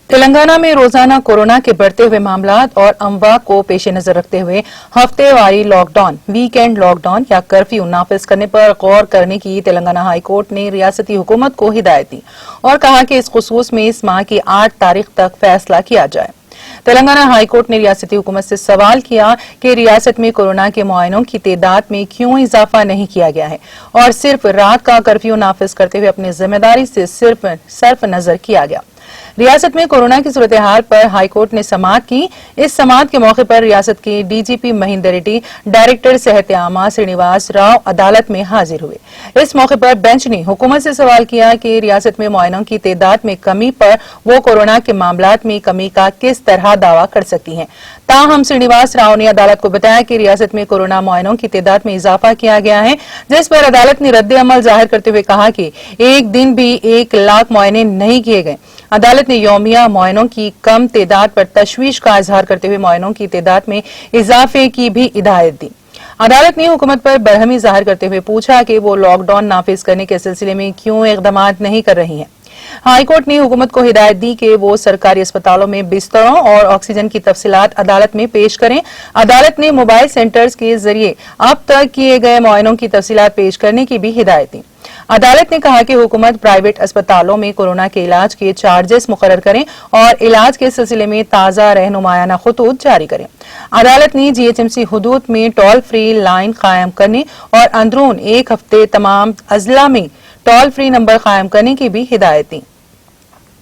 تلنگانہ میں روزانہ کورونا کے بڑھتے ہوئے معاملات اور اموات کو پیش نظر رکھتے ہوئے ہفتے واری lockdown, weekend lockdown یا کرفیو نافذ کرنے پر غور کرنے کی تلنگانہ ہائی کورٹ نے ریاستی حکومت کو ہدایت دی اور کہا کہ اس خصوص میں اس ماہ کی 8 تاریخ تک فیصلہ کیا جائے۔ تلنگانہ ہائی کورٹ نے ریاستی حکومت سے سوال کیا کہ ریاست میں کورونا کے معائنوں کی تعداد میں کیوں اضافہ نہیں کیا گیا ہے اور صرف رات کا کرفیو نافذ کرتے ہوئے اپنی ذمہ داری سے صرف نظر کیا گیا۔ ریاست میں کورونا کی صورتحال پر ہائی کورٹ نے سماعت کی۔ اس سماعت کے موقع پر ریاست کے ڈی جی پی مہندر ریڈی، ڈائریکٹر صحت عامہ سرینیواس راؤ عدالت میں حاضر ہوئے۔ اس موقع پر بینچ نے حکومت سے سوال کیا کہ ریاست میں معائنوں کی تعداد میں کمی پر وہ کورونا کے معاملات میں کمی کا کس طرح دعویٰ کر سکتی ہیں۔ تاہم سرینیواس راؤ نے عدالت کو بتایا کہ ریاست میں کورونا معائنوں کی تعداد میں اضافہ کیا گیا ہے، جس پر عدالت نے رد عمل ظاہر کرتے ہوئے کہا کہ ایک دن بھی 1 لاکھ معائنے نہیں کیے گئے۔ عدالت نے یومیہ معائنوں کی کم تعداد پر تشویش کا اظہار کرتے ہوئے معائنوں کی تعداد میں اضافے کی بھی ہدایت دی۔ عدالت نے حکومت پر برہمی ظاہر کرتے ہوئے پوچھا کہ وہ لاک ڈاؤن نافذ کرنے کے سلسلے میں کیوں اقدامات نہیں کر رہی ہیں۔ ہائی کورٹ نے حکومت کو ہدایت دی کہ وہ سرکاری اسپتالوں میں بستروں اور آکسیجن کی تفصیلات عدالت میں پیش کریں۔ عدالت نے موبائل سینٹرز کے ذریعے اب تک کیے گئے معائنوں کی تفصیلات پیش کرنے کی بھی ہدایت دی۔ عدالت نے کہا کہ حکومت پرائیویٹ اسپتالوں میں کورونا کے علاج کے چارجز مقرر کریں اور علاج کے سلسلے میں تازہ رہنمایانہ خطوط جاری کریں۔ عدالت نے جی ایچ ایم سی حدود میں ٹول فری لائن قائم کرنے اور اندرون ایک ہفتے تمام اضلاع میں ٹول فری نمبر قائم کرنے کی بھی ہدایت دی۔